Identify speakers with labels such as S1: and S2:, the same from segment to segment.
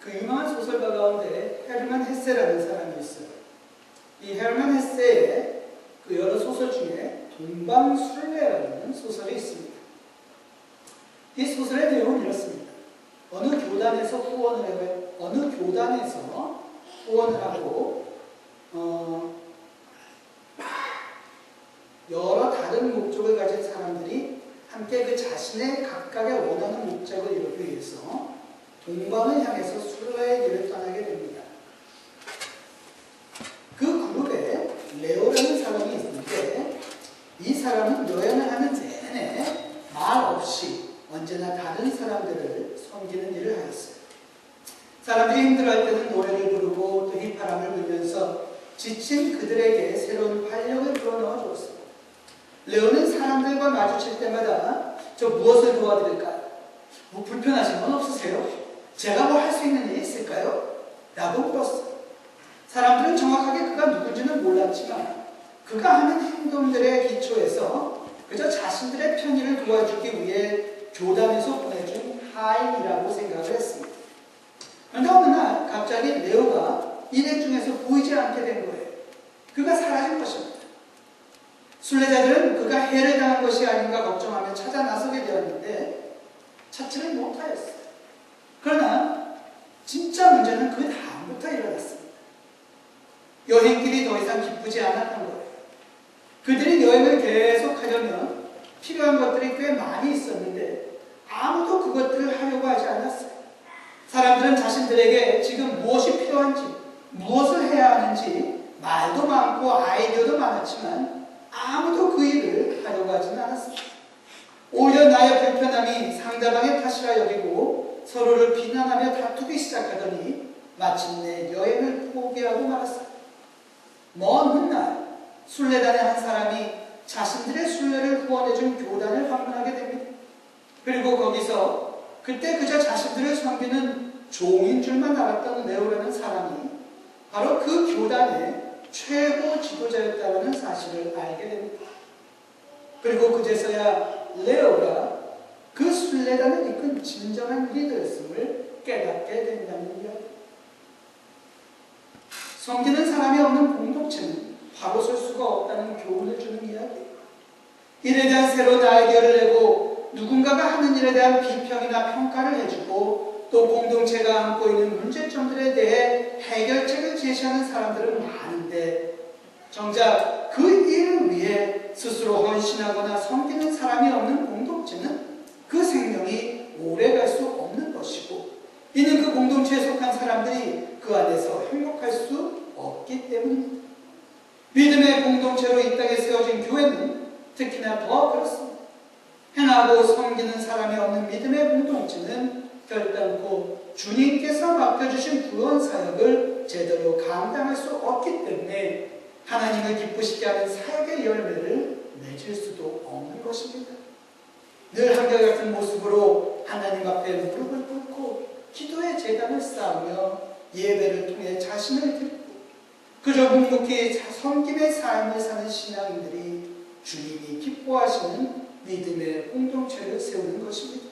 S1: 그 유명한 소설가 가운데 헤르만 헤세라는 사람이 있어요. 이 헤르만 헤세의 그 여러 소설 중에 동방술래라는 소설이 있습니다. 이 소설의 내용은 이렇습니다. 어느 교단에서 후원을 하고 여러 다른 목적을 가진 사람들이 함께 그 자신의 각각의 원하는 목적을 이루기 위해서 동방을 향해서 술래의 길을 떠나게 됩니다. 그 그룹에 레오라는 사람이 있는데 이 사람은 여행을 하는 내내 말 없이 언제나 다른 사람들을 섬기는 일을 하였어요. 사람들이 힘들어할 때는 노래를 부르고 또 휘파람을 불면서 지친 그들에게 새로운 활력을 불어넣어 주었습니다. 레오는 사람들과 마주칠 때마다 저 무엇을 도와드릴까요? 뭐 불편하신 건 없으세요? 제가 뭐 할 수 있는 일이 있을까요? 라고 물었어요. 사람들은 정확하게 그가 누군지는 몰랐지만 그가 하는 행동들의 기초에서 그저 자신들의 편의를 도와주기 위해 교단에서 보내준 하인이라고 생각을 했습니다. 그런데 어느 날 갑자기 레오가 일행 중에서 보이지 않게 된 거예요. 그가 사라진 것입니다. 순례자들은 그가 해를 당한 것이 아닌가 걱정하며 찾아 나서게 되었는데 찾지를 못하였어요. 그러나 진짜 문제는 그 다음부터 일어났습니다. 여행길이 더 이상 기쁘지 않았던 거예요. 그들이 여행을 계속하려면 필요한 것들이 꽤 많이 있었는데 아무도 그것들을 하려고 하지 않았어요. 사람들은 자신들에게 지금 무엇이 필요한지, 무엇을 해야 하는지 말도 많고 아이디어도 많았지만 아무도 그 일을 하려고 하지는 않았습니다. 오히려 나의 불편함이 상대방의 탓이라 여기고 서로를 비난하며 다투기 시작하더니 마침내 여행을 포기하고 말았어요. 먼 훗날 순례단의 한 사람이 자신들의 순례를 후원해준 교단을 방문하게 됩니다. 그리고 거기서 그때 그저 자신들을 섬기는 종인 줄만 알았던 레오라는 사람이 바로 그 교단의 최고 지도자였다는 사실을 알게 됩니다. 그리고 그제서야 레오가 그 순례단을 이끈 진정한 리더였음을 깨닫게 된다는 이야기. 섬기는 사람이 없는 공동체는 바로 설 수가 없다는 교훈을 주는 이야기예요. 일에 대한 새로운 아이디어를 내고 누군가가 하는 일에 대한 비평이나 평가를 해주고 또 공동체가 안고 있는 문제점들에 대해 해결책을 제시하는 사람들은 많은데 정작 그 일을 위해 스스로 헌신하거나 섬기는 사람이 없는 공동체는 그 생명이 오래갈 수 없는 것이고 이는 그 공동체에 속한 사람들이 그 안에서 행복할 수 없기 때문입니다. 믿음의 공동체로 이 땅에 세워진 교회는 특히나 더 그렇습니다. 행하고 섬기는 사람이 없는 믿음의 공동체는 결단코 주님께서 맡겨주신 구원 사역을 제대로 감당할 수 없기 때문에 하나님을 기쁘시게 하는 사역의 열매를 맺을 수도 없는 것입니다. 늘 한결같은 모습으로 하나님 앞에 무릎을 꿇고 기도의 제단을 쌓으며 예배를 통해 자신을 드리고 그저 묵묵히 섬김의 삶을 사는 신앙인들이 주님이 기뻐하시는 믿음의 공동체를 세우는 것입니다.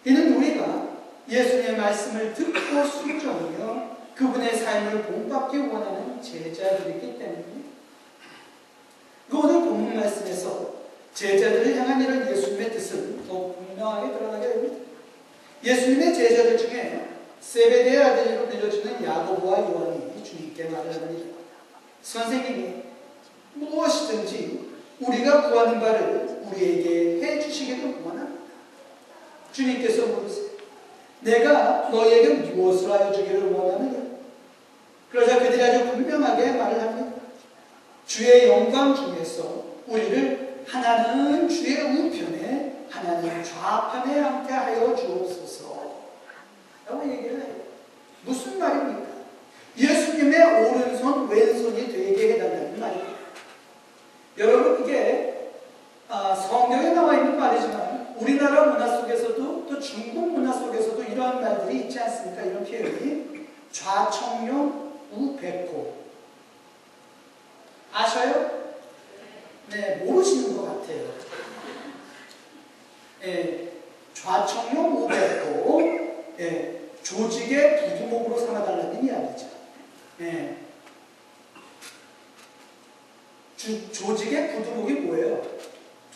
S1: 이는 우리가 예수님의 말씀을 듣고 순종하며 그분의 삶을 본받기 원하는 제자들이기 때문입니다. 오늘 본문 말씀에서 제자들을 향한 이런 예수님의 뜻은 더 분명하게 드러나게 됩니다. 예수님의 제자들 중에 세베대의 아들로 불려주는 야고보와 요한이 주님께 말을 합니다. 선생님이 무엇이든지 우리가 구하는 바를 우리에게 해주시기를 원합니다. 주님께서 물으세요. 내가 너희에게 무엇을 하여 주기를 원하느냐? 그러자 그들이 아주 분명하게 말을 합니다. 주의 영광 중에서 우리를 하나는 주의 우편에 하나는 좌편에 앉게 하여 주옵소서 라고 얘기를 해요. 무슨 말입니까? 예수님의 오른손 왼손이 되게 해달라는 말입니다. 여러분 이게 성경에 나와 있는 말이지만 우리나라 문화 속에서도 또 중국 문화 속에서도 이런 말들이 있지 않습니까? 이런 표현이 좌청룡 우백호 아셔요? 네, 모르시는 것 같아요. 네, 좌청룡 우백호 네, 조직의 부두목으로 삼아달라는 이야기죠. 예. 조직의 부두목이 뭐예요?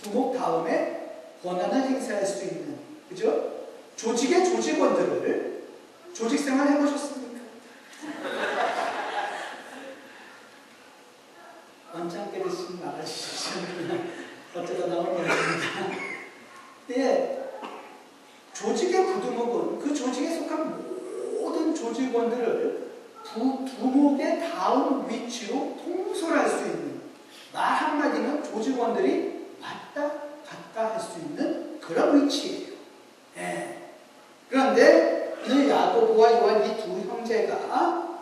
S1: 두목 다음에 권한을 행사할 수 있는, 그죠? 조직의 조직원들을 조직생활 해보셨습니까? 원장께 대신 나가주시죠. 어쩌다 나온 이야기입니다. 예. 조직의 부두목은 그 조직에 속한 모든 조직원들을 두목의 다음 위치로 통솔할 수 있는, 말 한마디는 조직원들이 왔다 갔다 할 수 있는 그런 위치예요. 예. 그런데 이 야고보와 요한 이 두 형제가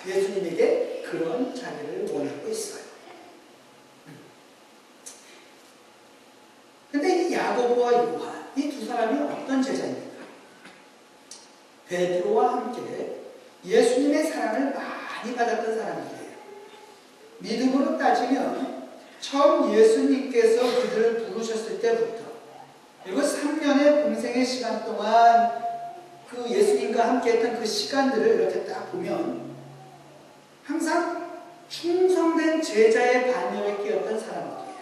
S1: 예수님에게 그런 자리를 원하고 있어요. 근데 이 야고보와 요한 이 두 사람이 어떤 제자입니까? 베드로와 함께 예수님의 사랑을 많이 받았던 사람들이에요. 믿음으로 따지면 처음 예수님께서 그들을 부르셨을 때부터, 그리고 3년의 공생의 시간 동안 그 예수님과 함께 했던 그 시간들을 이렇게 딱 보면 항상 충성된 제자의 반열에 끼었던 사람들이에요.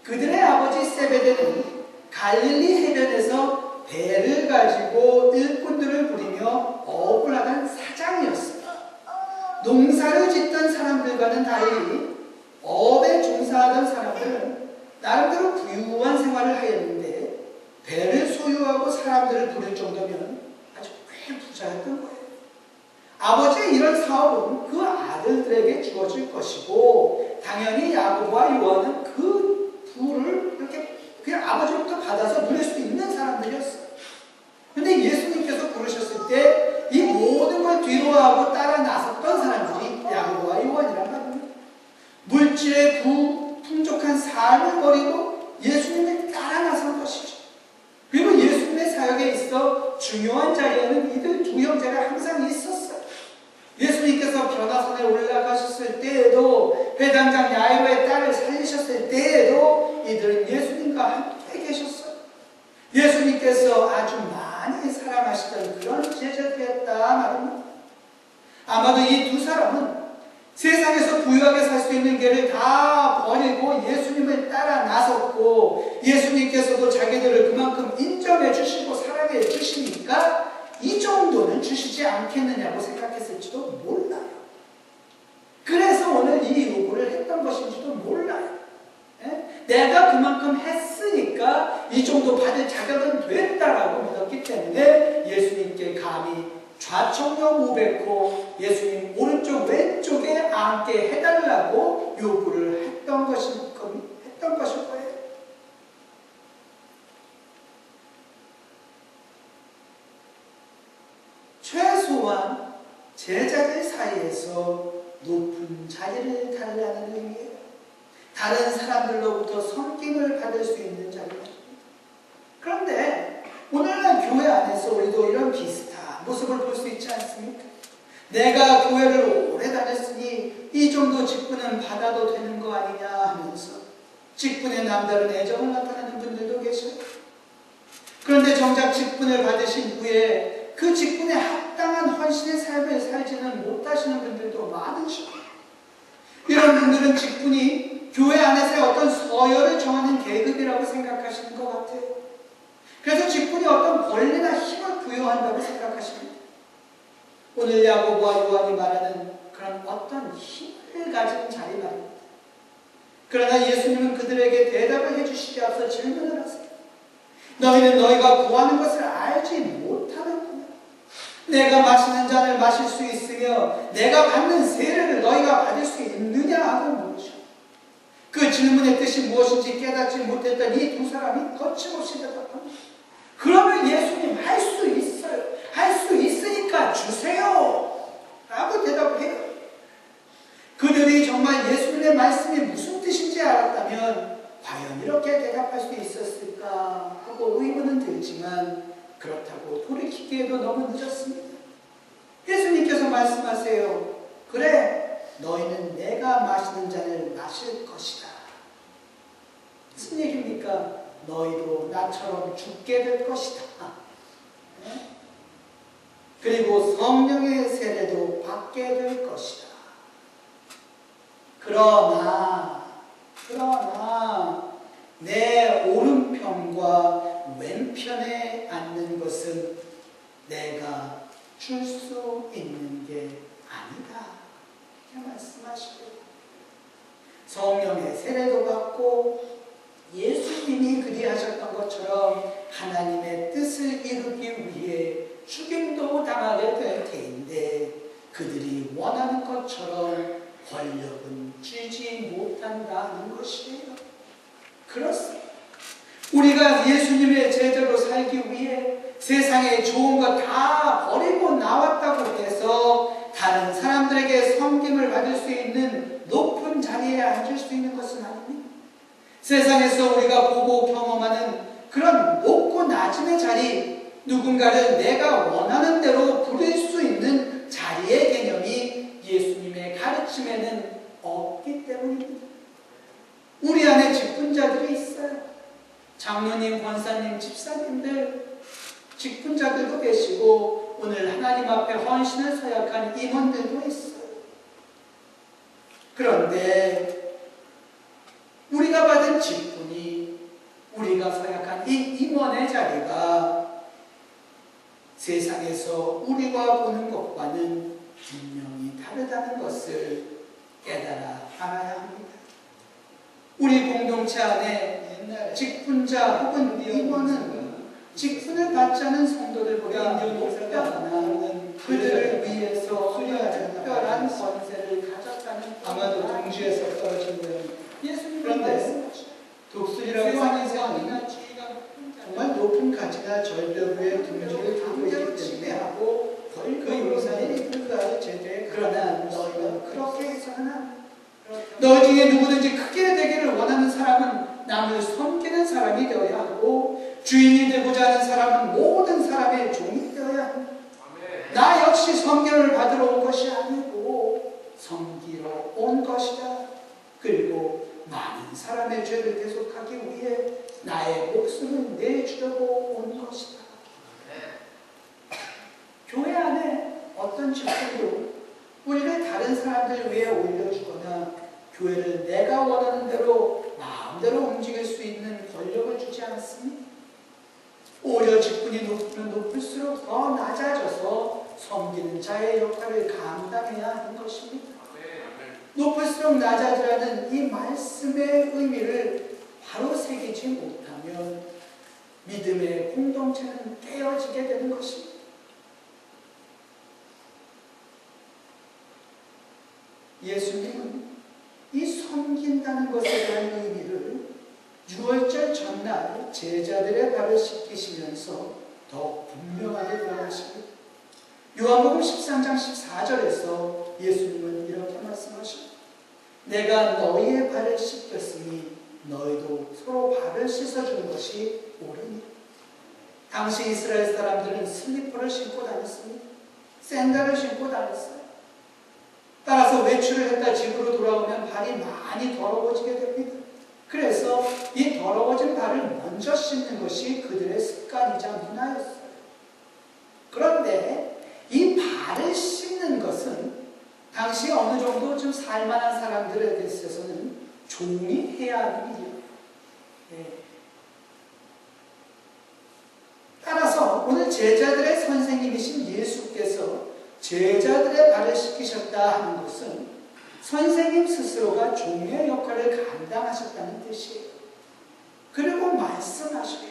S1: 그들의 아버지 세베대는 갈릴리 해변에서 배를 가지고 일꾼들을 부리며 어업을 하던 사장이었어요. 농사를 짓던 사람들과는 달리 어업에 종사하던 사람들은 나름대로 부유한 생활을 하였는데, 배를 소유하고 사람들을 부릴 정도면 아주 꽤 부자였던 거예요. 아버지의 이런 사업은 그 아들들에게 주어질 것이고, 당연히 야고보와 요한은 그 부를 이렇게 그냥 아버지로부터 받아서 누릴 수 있는 사람들이었어요. 그런데 예수님께서 부르셨을 때 이 모든 걸 뒤로하고 따라 나섰던 사람들이 야고보와 요한이란 말입니다. 물질의 풍족한 삶을 버리고 예수님을 따라 나선 것이죠. 그리고 예수님의 사역에 있어 중요한 자리에는 이들 두 형제가 항상 있었어요. 예수님께서 변화산에 올라가셨을 때에도, 회당장 야이로의 딸을 살리셨을 때에도 이들은 예수님과 함께 계셨어요. 예수님께서 아주 많이 사랑하시던 그런 제자들이었다 말입니다. 아마도 이 두 사람은 세상에서 부유하게 살 수 있는 길을 다 버리고 예수님을 따라 나섰고, 예수님께서도 자기들을 그만큼 인정해 주시고 사랑해 주시니까 이 정도는 주시지 않겠느냐고 생각했을지도 몰라요. 그래서 오늘 이 요구를 했던 것인지도 몰라요. 예? 내가 그만큼 했으니까 이 정도 받을 자격은 됐다라고 믿었기 때문에 예수님께 감히 좌청경 500호 예수님 오른쪽 왼쪽에 앉게 해달라고 요구를 했던 것일 거예요. 최소한 제자들 사이에서 높은 자리를 달라는 의미예요. 다른 사람들로부터 섬김을 받을 수 있는 자리입니다. 그런데 오늘날 교회 안에서 우리도 이런 비슷한 모습을 볼 수 있지 않습니까? 내가 교회를 오래 다녔으니 이 정도 직분은 받아도 되는 거 아니냐 하면서 직분에 남다른 애정을 나타내는 분들도 계셔요. 그런데 정작 직분을 받으신 후에 그 직분에 합당한 헌신의 삶을 살지는 못하시는 분들도 많으셔요. 이런 분들은 직분이 교회 안에서의 어떤 서열을 정하는 계급이라고 생각하시는 것 같아요. 그래서 직분이 어떤 권리나 힘을 부여한다고 생각하십니다. 오늘 야고보와 요한이 말하는 그런 어떤 힘을 가진 자리 말입니다. 그러나 예수님은 그들에게 대답을 해주시기 앞서 질문을 하세요. 너희는 너희가 구하는 것을 알지 못하는구나. 내가 마시는 잔을 마실 수 있으며 내가 받는 세례를 너희가 받을 수 있느냐 하고 물으셔. 그 질문의 뜻이 무엇인지 깨닫지 못했던 이 두 사람이 거침없이 대답합니다. 그러면 예수님 할 수 있어요. 할 수 있으니까 주세요. 라고 대답을 해요. 그들이 정말 예수님의 말씀이 무슨 뜻인지 알았다면 과연 이렇게 대답할 수 있었을까 하고 의문은 들지만 그렇다고 돌이키기에도 너무 늦었습니다. 예수님께서 말씀하세요. 그래, 너희는 내가 마시는 잔을 마실 것이다. 무슨 얘기입니까? 너희도 나처럼 죽게 될 것이다. 네? 그리고 성령의 세례도 받게 될 것이다. 그러나 내 오른편과 왼편에 앉는 것은 내가 줄 수 있는 게 아니다. 이렇게 말씀하시고, 성령의 세례도 받고 예수님이 그리하셨던 것처럼 하나님의 뜻을 이루기 위해 죽임도 당하게 될 테인데, 그들이 원하는 것처럼 권력은 쥐지 못한다는 것이에요. 그렇습니다. 우리가 예수님의 제자로 살기 위해 세상에 좋은 거 다 버리고 나왔다고 해서 다른 사람들에게 섬김을 받을 수 있는 높은 자리에 앉을 수 있는 것은 아닙니다. 세상에서 우리가 보고 경험하는 그런 높고 낮음의 자리, 누군가를 내가 원하는 대로 부릴 수 있는 자리의 개념이 예수님의 가르침에는 없기 때문입니다. 우리 안에 직분자들이 있어요. 장로님, 권사님, 집사님들, 직분자들도 계시고 오늘 하나님 앞에 헌신을 서약한 임원들도 있어요. 그런데 우리가 받은 직분이, 우리가 서약한 이 임원의 자리가 세상에서 우리가 보는 것과는 분명히 다르다는 것을 깨달아 알아야 합니다. 우리 공동체 안에 직분자 혹은 임원은 직분을 받지 않은 성도들보다 높다거나 그들을 위해서 특별한 권세를 가졌다는,
S2: 아마도 동지에서 떨어지는
S1: 예수님은 말씀하시죠. 독수리라고 하는 사람은 정말 높은 가치나 절벽 위에 둥지를 두고 있기 때문에 하고 그 용산이 불가를 제대해. 그러나 너희는 그렇게 해서는 안 돼. 너희 중에 누구든지 크게 되기를 원하는 사람은 남을 섬기는 사람이 되어야 하고, 주인이 되고자 하는 사람은 모든 사람의 종이 되어야 합니다. 나 역시 섬김을 받으러 온 것이 아니고 섬기러 온 것이다. 그리고 많은 사람의 죄를 대속하기 위해 나의 목숨을 내주려고 온 것이다. 교회 안에 어떤 직분도 우리를 다른 사람들 위해 올려주거나 교회를 내가 원하는 대로 마음대로 움직일 수 있는 권력을 주지 않습니다. 오히려 직분이 높으면 높을수록 더 낮아져서 섬기는 자의 역할을 감당해야 하는 것입니다. 높을수록 낮아지라는 이 말씀의 의미를 바로 새기지 못하면 믿음의 공동체는 깨어지게 되는 것입니다. 예수님은 이 섬긴다는 것에 대한 의미를 6월절 전날 제자들의 발을 씻기시면서 더 분명하게 표현하십니다. 요한복음 13장 14절에서 예수님은 이렇게 말씀하십니다. 내가 너희의 발을 씻겼으니 너희도 서로 발을 씻어주는 것이 옳으니. 당시 이스라엘 사람들은 슬리퍼를 신고 다녔습니다. 샌들을 신고 다녔어요. 따라서 외출을 했다 집으로 돌아오면 발이 많이 더러워지게 됩니다. 그래서 이 더러워진 발을 먼저 씻는 것이 그들의 습관이자 문화였어요. 그런데 이 발을 씻는 것은 당시 어느 정도 좀 살만한 사람들에 있어서는 종이 해야 하는 일이에요. 따라서 오늘 제자들의 선생님이신 예수께서 제자들의 발을 씻기셨다 하는 것은 선생님 스스로가 종의 역할을 감당하셨다는 뜻이에요. 그리고 말씀하시고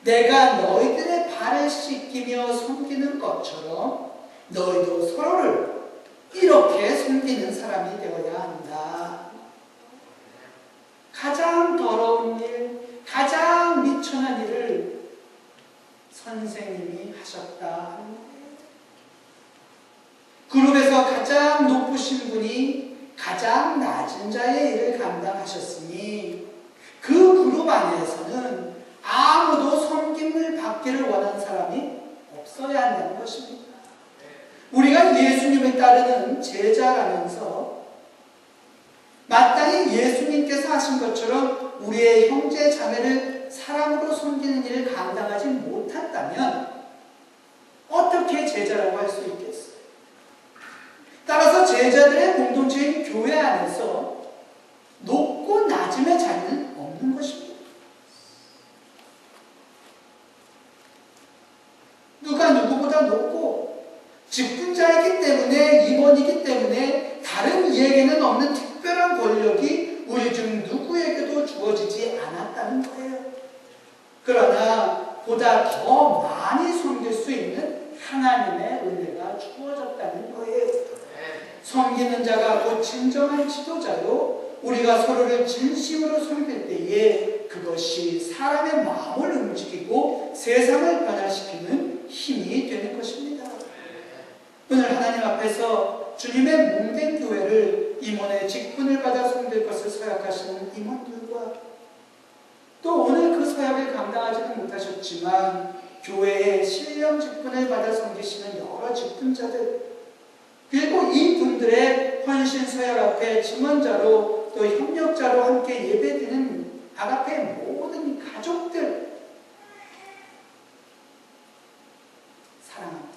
S1: 내가 너희들의 발을 씻기며 섬기는 것처럼 너희도 서로를 이렇게 섬기는 사람이 되어야 한다. 가장 더러운 일, 가장 미천한 일을 선생님이 하셨다. 그룹에서 가장 높으신 분이 가장 낮은 자의 일을 감당하셨으니 그 그룹 안에서는 아무도 섬김을 받기를 원하는 사람이 없어야 한다는 것입니다. 우리가 예수님을 따르는 제자라면서 마땅히 예수님께서 하신 것처럼 우리의 형제 자매를 사랑으로 섬기는 일을 감당하지 못한다면 어떻게 제자라고 할 수 제자들의 공동체인 교회 안에서 높고 낮음의 자리는 없는 것입니다. 누가 누구보다 높고 직분자이기 때문에, 임원이기 때문에 다른 이에게는 없는 특별한 권력이 우리 중 누구에게도 주어지지 않았다는 거예요. 그러나 보다 더 많이 섬길 수 있는 하나님의 은혜가 주어졌다는 거예요. 섬기는 자가 곧 진정한 지도자요, 우리가 서로를 진심으로 섬길 때에 그것이 사람의 마음을 움직이고 세상을 변화시키는 힘이 되는 것입니다. 오늘 하나님 앞에서 주님의 몸된 교회를 임원의 직분을 받아 섬길 것을 서약하시는 임원들과, 또 오늘 그 서약을 감당하지는 못하셨지만 교회의 신령 직분을 받아 섬기시는 여러 직분자들, 그리고 이 분들의 헌신 서약 앞에 증언자로 또 협력자로 함께 예배드리는 아가페의 모든 가족들 사랑합니다.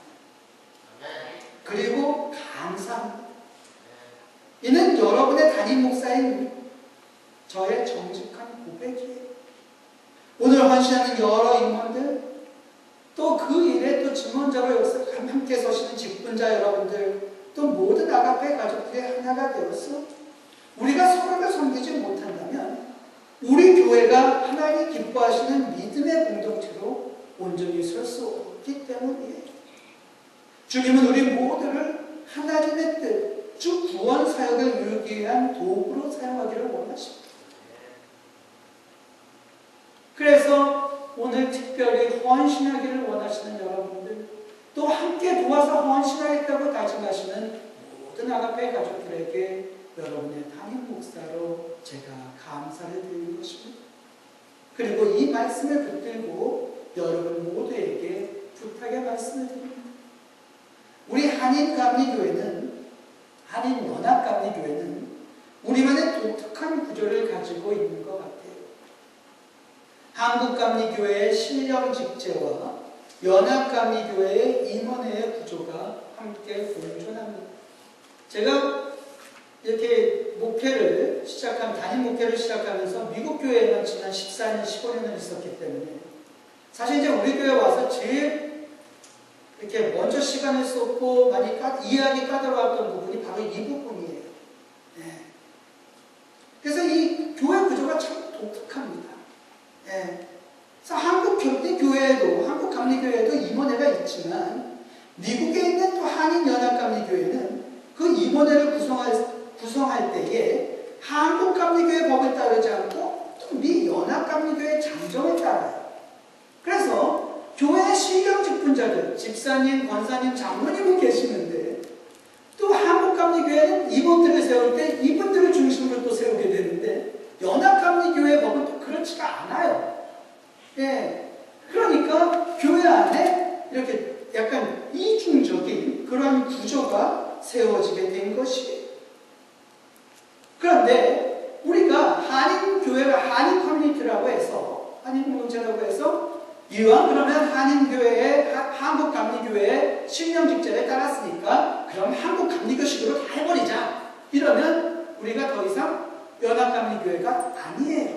S1: 그리고 감사합니다. 이는 여러분의 담임 목사인 저의 정직한 고백이에요. 오늘 헌신하는 여러 임원들, 또 그 일에 또 증언자로 함께 서시는 직분자 여러분들, 또 모든 아가페 가족들이 하나가 되어서 우리가 서로를 섬기지 못한다면 우리 교회가 하나님 기뻐하시는 믿음의 공동체로 온전히 설 수 없기 때문이에요. 주님은 우리 모두를 하나님의 뜻, 주 구원 사역을 이루기 위한 도구로 사용하기를 원하십니다. 그래서 오늘 특별히 헌신하기를 원하시는 여러분들, 또 함께 도와서 헌신하겠다고 다짐하시는 모든 아가페 가족들에게 여러분의 담임 목사로 제가 감사를 드리는 것입니다. 그리고 이 말씀을 붙들고 여러분 모두에게 부탁의 말씀을 드립니다. 우리 한인감리교회는, 한인연합감리교회는 우리만의 독특한 구조를 가지고 있는 것 같아요. 한국감리교회의 신령직제와 연합감리교회의 임원회의 구조가 함께 공존합니다. 제가 이렇게 담임 목회를 시작하면서 미국 교회에만 지난 14년, 15년을 있었기 때문에 사실 이제 우리 교회 와서 제일 이렇게 먼저 시간을 썼고 많이 이해하기 까다로웠던 부분이 바로 이 부분이에요. 네. 그래서 이 교회 구조가 참 독특합니다. 네. 그래서 한국 교회에도, 한국 감리교회에도 임원회가 있지만 미국에 있는 또 한인연합감리교회는 그 임원회를 구성할 때에 한국 감리교회 법을 따르지 않고 또 미 연합감리교회 장정을 따라요. 그래서 교회 신령 직분자들, 집사님, 권사님, 장로님은 계시는데 또 한국감리교회는 임원들을 세울 때 이분들을 중심으로 또 세우게 되는데 연합감리교회 법은 또 그렇지가 않아요. 예. 그러니까 교회 안에 이렇게 약간 이중적인 그런 구조가 세워지게 된 것이에요. 그런데 우리가 한인교회가 한인 커뮤니티라고 해서, 한인 공동체라고 해서 이왕 그러면 한국감리교회의 신령직제를 따랐으니까 그럼 한국감리교식으로 다 해버리자. 이러면 우리가 더 이상 연합감리교회가 아니에요.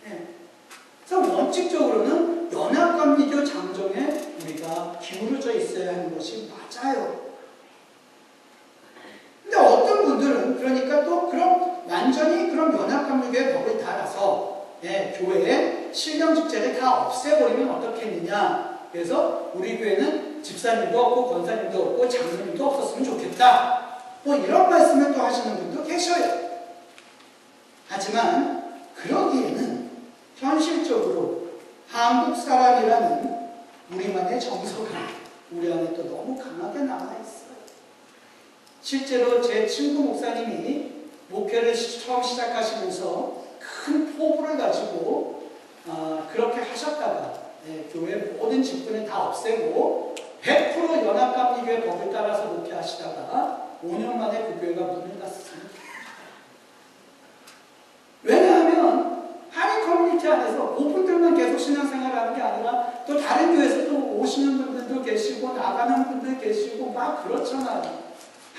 S1: 네. 그래서 원칙적으로는 연합감리교 장정에 우리가 기울어져 있어야 하는 것이 맞아요. 근데 어떤 분들은 그러니까 또 그럼 완전히 그럼 연합감리교회 법을 따라서 교회에 신령직제를 다 없애버리면 어떻겠느냐. 그래서 우리 교회는 집사님도 없고 권사님도 없고 장로님도 없었으면 좋겠다. 뭐 이런 말씀을 또 하시는 분도 계셔요. 하지만 그러기에는 현실적으로 한국 사람이라는 우리만의 정서가 우리 안에 또 너무 강하게 남아있어요. 실제로 제 친구 목사님이 목회를 처음 시작하시면서 큰 포부를 가지고 그렇게 하셨다가 교회 모든 직분을 다 없애고 100% 연합감리교회 법을 따라서 목회하시다가 5년 만에 그 교회가 문을 닫았습니다. 왜냐하면 한인 커뮤니티 안에서 그분들만 계속 신앙생활하는 게 아니라 또 다른 교회에서 또 오시는 분들도 계시고 나가는 분들 계시고 막 그렇잖아요.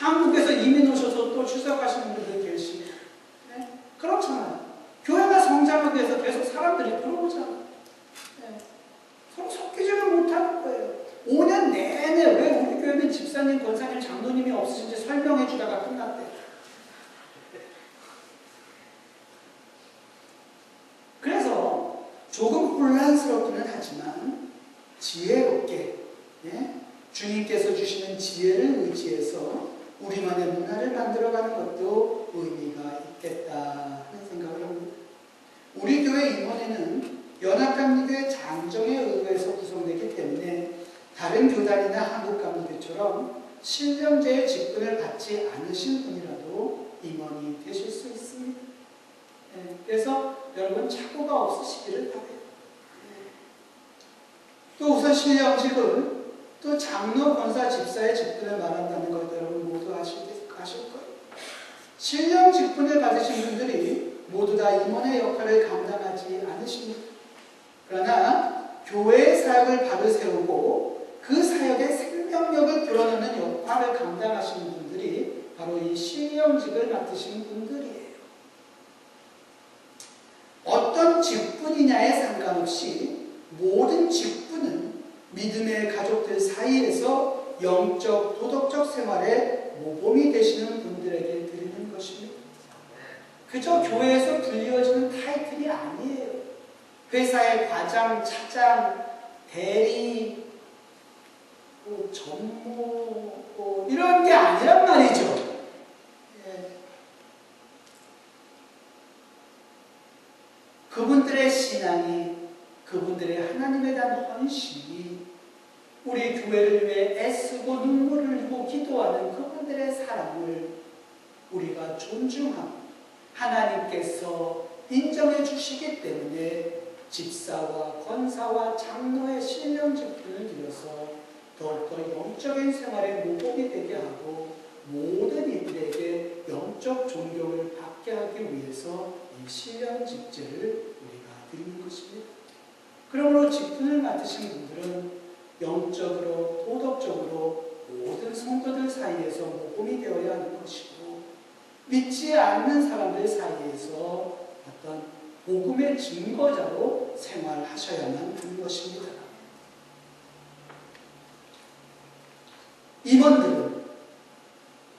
S1: 한국에서 이민 오셔서 또 출석하시는 분들 계시고, 네? 그렇잖아요. 교회가 성장하기 위해서 계속 사람들이 들어오잖아요. 네. 서로 섞이지를 못하는 거예요. 5년 내내 왜 우리 교회는 집사님, 권사님, 장로님이 없으신지 설명해 주다가 끝났대요. 그래서 조금 혼란스럽기는 하지만 지혜롭게, 예? 주님께서 주시는 지혜를 의지해서 우리만의 문화를 만들어가는 것도 의미가 있겠다 하는 생각을 합니다. 우리 교회 임원회는 연합감리교회 장정에 의해서 구성되기 때문에 다른 교단이나 한국감리교처럼 신령제의 직분을 받지 않으신 분이라도 임원이 되실 수 있습니다. 네, 그래서 여러분 착오가 없으시기를 바라요. 네. 또 우선 신령직은 또 장로, 권사, 집사의 직분을 말한다는 것 여러분 모두 아실 거예요. 신령 직분을 받으신 분들이 모두 다 임원의 역할을 감당하지 않으십니다. 그러나 교회의 사역을 바로 세우고 그 사역의 생명력을 불어넣는 역할을 감당하시는 분들이 바로 이 신령직을 맡으신 분들이에요. 어떤 직분이냐에 상관없이 모든 직분은 믿음의 가족들 사이에서 영적, 도덕적 생활에 모범이 되시는 분들에게 드리는 것입니다. 그저 교회에서 불리워지는 타이틀이 아니에요. 회사의 과장, 차장, 대리, 전무 이런 게 아니란 말이죠. 예. 그분들의 신앙이, 그분들의 하나님에 대한 헌신이 우리 교회를 위해 애쓰고 눈물을 흘리고 기도하는 그분들의 사랑을 우리가 존중하고 하나님께서 인정해 주시기 때문에 집사와 권사와 장로의 신령 직분을 드려서 더욱더 영적인 생활에 모범이 되게 하고 모든 이들에게 영적 존경을 받게 하기 위해서 이 신령 직제를 우리가 드리는 것입니다. 그러므로 직분을 맡으신 분들은 영적으로, 도덕적으로 모든 성도들 사이에서 모범이 되어야 하는 것이고 믿지 않는 사람들 사이에서 어떤 복음의 증거자로 생활하셔야만 하는 것입니다. 임원들은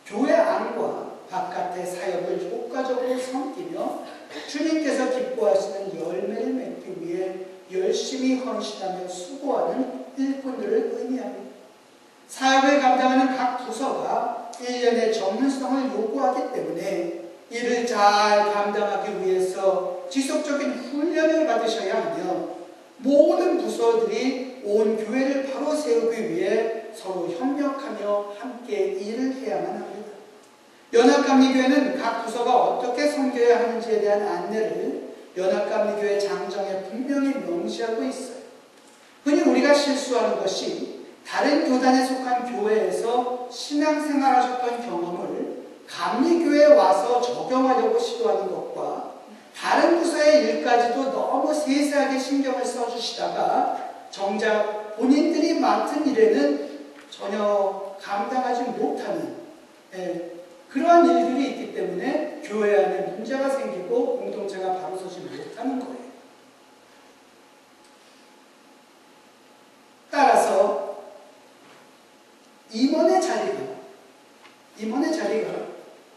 S1: 교회 안과 바깥의 사역을 효과적으로 섬기며 주님께서 기뻐하시는 열매를 맺기 위해 열심히 헌신하며 수고하는 일꾼들을 의미합니다. 사역을 감당하는 각 부서가 1년의 전문성을 요구하기 때문에 이를 잘 감당하기 위해서 지속적인 훈련을 받으셔야 하며 모든 부서들이 온 교회를 바로 세우기 위해 서로 협력하며 함께 일을 해야만 합니다. 연합감리교회는 각 부서가 어떻게 섬겨야 하는지에 대한 안내를 연합감리교회 장정에 분명히 명시하고 있어요. 흔히 우리가 실수하는 것이 다른 교단에 속한 교회에서 신앙생활 하셨던 경험을 감리교회에 와서 적용하려고 시도하는 것과 다른 부서의 일까지도 너무 세세하게 신경을 써주시다가 정작 본인들이 맡은 일에는 전혀 감당하지 못하는 그러한 일들이 있기 때문에 교회 안에 문제가 생기고 공동체가 바로 서지 못하는 거예요. 따라서 임원의 자리가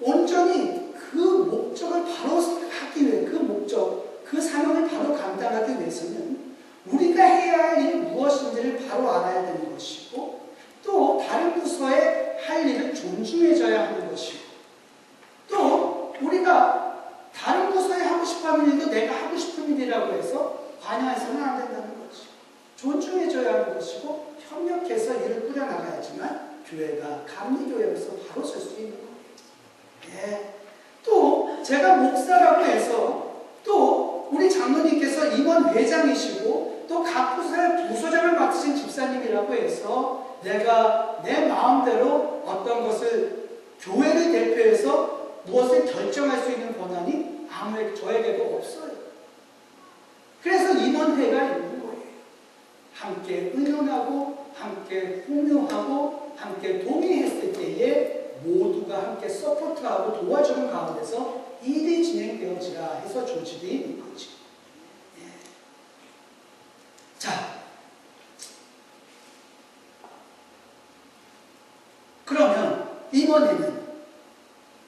S1: 온전히 그 목적을 바로 하기 위해 그 사명을 바로 감당하기 위해서는 우리가 해야 할 일이 무엇인지를 바로 알아야 되는 것이고 또 다른 부서에 할 일을 존중해줘야 하는 것이고 또 우리가 다른 부서에 하고 싶어하는 일도 내가 하고 싶은 일이라고 해서 관여해서는 안 된다는 거지. 존중해줘야 하는 것이고 협력해서 일을 꾸려나가야지만 교회가 감리교회로서 바로 설 수 있는 거예요. 네. 또 제가 목사라고 해서 또 우리 장로님께서 임원 회장이시고 또 각 부서의 부서장을 맡으신 집사님이라고 해서 내가 내 마음대로 어떤 것을 교회를 대표해서 무엇을 결정할 수 있는 권한이 아무에게 저에게도 없어요. 그래서 임원회가 있는 거예요. 함께 의논하고 함께 공유하고 함께 동의했을 때에 모두가 축하하고 도와주는 가운데서 일이 진행되어지라 해서 조직이 있는 거지. 예. 자, 그러면 임원회는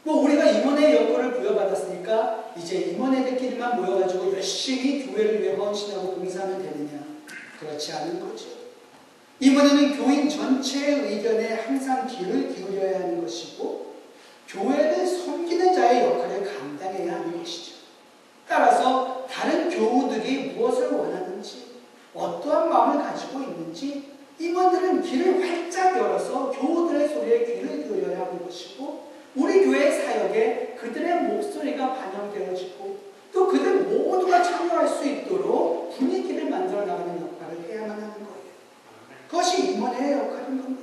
S1: 우리가 임원의 역할을 부여받았으니까 이제 임원회들끼리만 모여가지고 열심히 교회를 위해 헌신하고 봉사하면 되느냐? 그렇지 않은 거죠. 임원회는 교인 전체의 의견에 항상 귀를 기울여야 하는 것이고 교회를 섬기는 자의 역할을 감당해야 하는 것이죠. 따라서 다른 교우들이 무엇을 원하는지 어떠한 마음을 가지고 있는지 임원들은 귀를 활짝 열어서 교우들의 소리에 귀를 기울여야 하는 것이고 우리 교회 사역에 그들의 목소리가 반영되어지고 또 그들 모두가 참여할 수 있도록 분위기를 만들어 나가는 역할을 해야만 하는 거예요. 그것이 임원의 역할인 겁니다.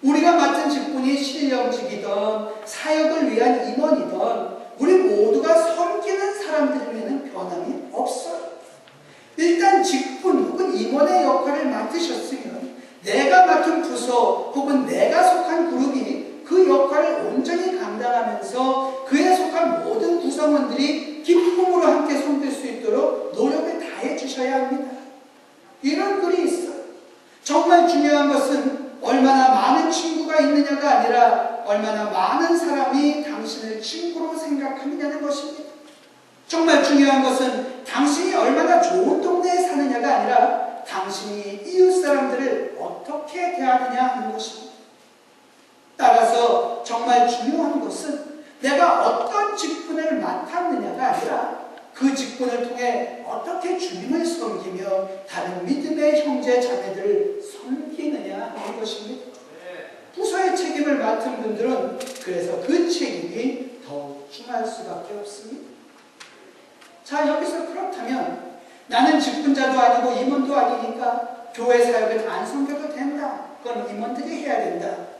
S1: 우리가 맡은 직분이 신령직이든 사역을 위한 임원이든 우리 모두가 섬기는 사람들에게는 변함이 없어요. 일단 직분 혹은 임원의 역할을 맡으셨으면 내가 맡은 부서 혹은 내가 속한 그룹이 그 역할을 온전히 감당하면서 그에 속한 모든 구성원들이 기쁨으로 함께 섬길 수 있도록 노력을 다해 주셔야 합니다. 이런 글이 있어요. 정말 중요한 것은 얼마나 많은 친구가 있느냐가 아니라 얼마나 많은 사람이 당신을 친구로 생각하느냐는 것입니다. 정말 중요한 것은 당신이 얼마나 좋은 동네에 사느냐가 아니라 당신이 이웃 사람들을 어떻게 대하느냐 하는 것입니다. 따라서 정말 중요한 것은 내가 어떤 직분을 맡았느냐가 아니라 그 직분을 통해 어떻게 주님을 섬기며 다른 믿음의 형제 자매들을 섬기느냐 하는 것입니다. 부서의 책임을 맡은 분들은 그래서 그 책임이 더욱 중요할 수밖에 없습니다. 자, 여기서 그렇다면 나는 직분자도 아니고 임원도 아니니까 교회 사역을 안 섬겨도 된다. 그건 임원들이 해야 된다.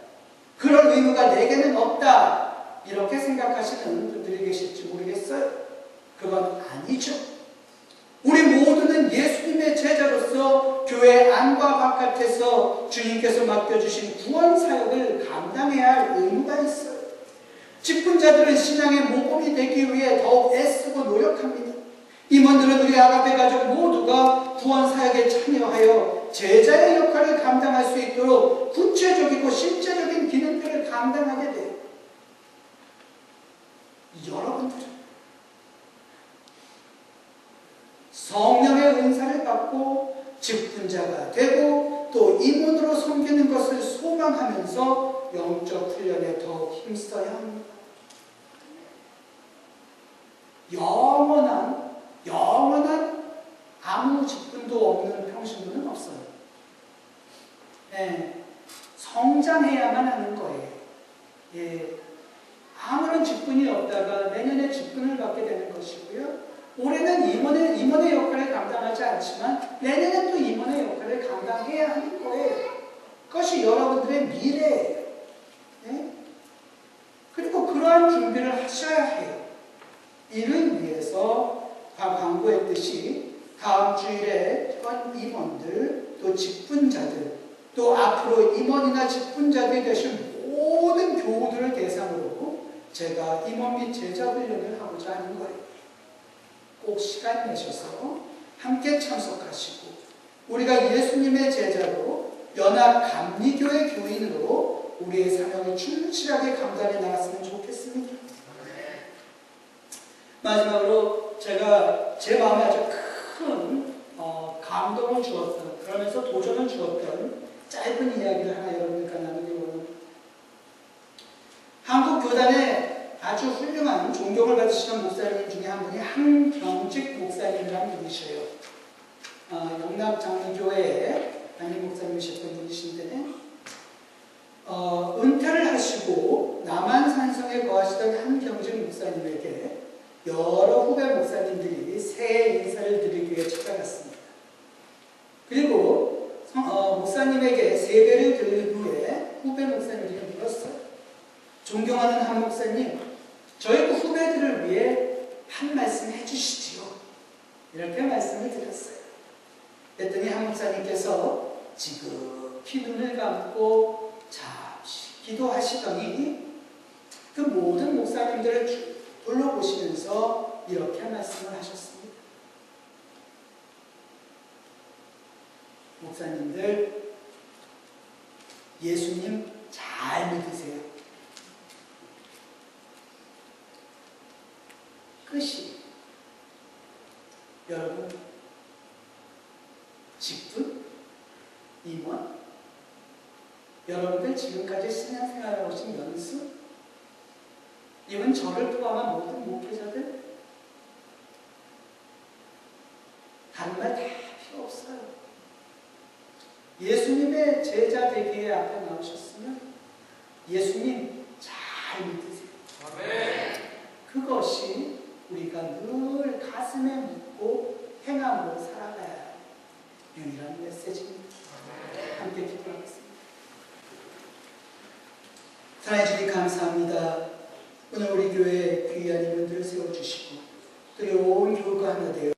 S1: 그럴 의무가 내게는 없다. 이렇게 생각하시는 분들이 계실지 모르겠어요. 그건 아니죠. 우리 모두는 예수님의 제자로서 교회 안과 바깥에서 주님께서 맡겨주신 구원 사역을 감당해야 할 의무가 있어요. 직분자들은 신앙의 모범이 되기 위해 더욱 애쓰고 노력합니다. 임원들은 우리 아가페 가족 모두가 구원 사역에 참여하여 제자의 역할을 감당할 수 있도록 구체적이고 실제적인 기능들을 감당하게 돼요. 여러분들은 성령의 은사를 받고 직분자가 되고 또 임원으로 섬기는 것을 소망하면서 영적 훈련에 더욱 힘써야 합니다. 영원한 아무 직분도 없는 평신도는 없어요. 네, 성장해야만 하는 거예요. 예, 아무런 직분이 없다가 내년에 직분을 받게 되는 것이고요. 올해는 임원의 역할을 감당하지 않지만 내년엔 또 임원의 역할을 감당해야 하는 거예요. 그것이 여러분들의 미래예요. 네? 그리고 그러한 준비를 하셔야 해요. 이를 위해서 광고했듯이 다음 주일에 현 임원들, 또 직분자들, 또 앞으로 임원이나 직분자들이 되신 모든 교우들을 대상으로 제가 임원 및 제자 훈련을 하고자 하는 거예요. 꼭 시간 내셔서 함께 참석하시고 우리가 예수님의 제자로 연합 감리교회 교인으로 우리의 사명을 충실하게 감당해 나갔으면 좋겠습니다. 마지막으로 제가 제 마음에 아주 큰 감동을 주었던, 그러면서 도전을 주었던 짧은 이야기를 하나 여러분들과 나누기 원합니다. 한국 교단에 아주 훌륭한 존경을 받으시는 목사님 중에 한 분이 한경직 목사님이라는 분이셔요. 영락장로교회의 담임 목사님이셨던 분이신데 은퇴를 하시고 남한산성에 거하시던 한경직 목사님에게 여러 후배 목사님들이 새해 인사를 드리기 위해 찾아갔습니다. 그리고 목사님에게 세배를 드린 후에 후배 목사님들이 물었어요. 존경하는 한 목사님, 저희 후배들을 위해 한 말씀 해주시지요. 이렇게 말씀을 드렸어요. 그랬더니 한 목사님께서 지극히 눈을 감고 잠시 기도하시더니 그 모든 목사님들을 둘러보시면서 이렇게 말씀을 하셨습니다. 목사님들, 예수님 잘 믿으세요. 끝이. 여러분, 직분, 임원, 여러분들 지금까지 신앙생활을 오신 연수, 이건 저를 포함한 모든 목회자들, 다른 말 다 필요 없어요. 예수님의 제자 되기에 앞에 나오셨으면 예수님 잘 믿으세요. 그것이 우리가 늘 가슴에 묻고 행함으로 살아가야 하는 유일한 메시지입니다. 함께 기도하겠습니다. 사랑해 주님 감사합니다. 오늘 우리 교회에 귀한 임원들을 세워주시고 두려운 교우가 하나 되어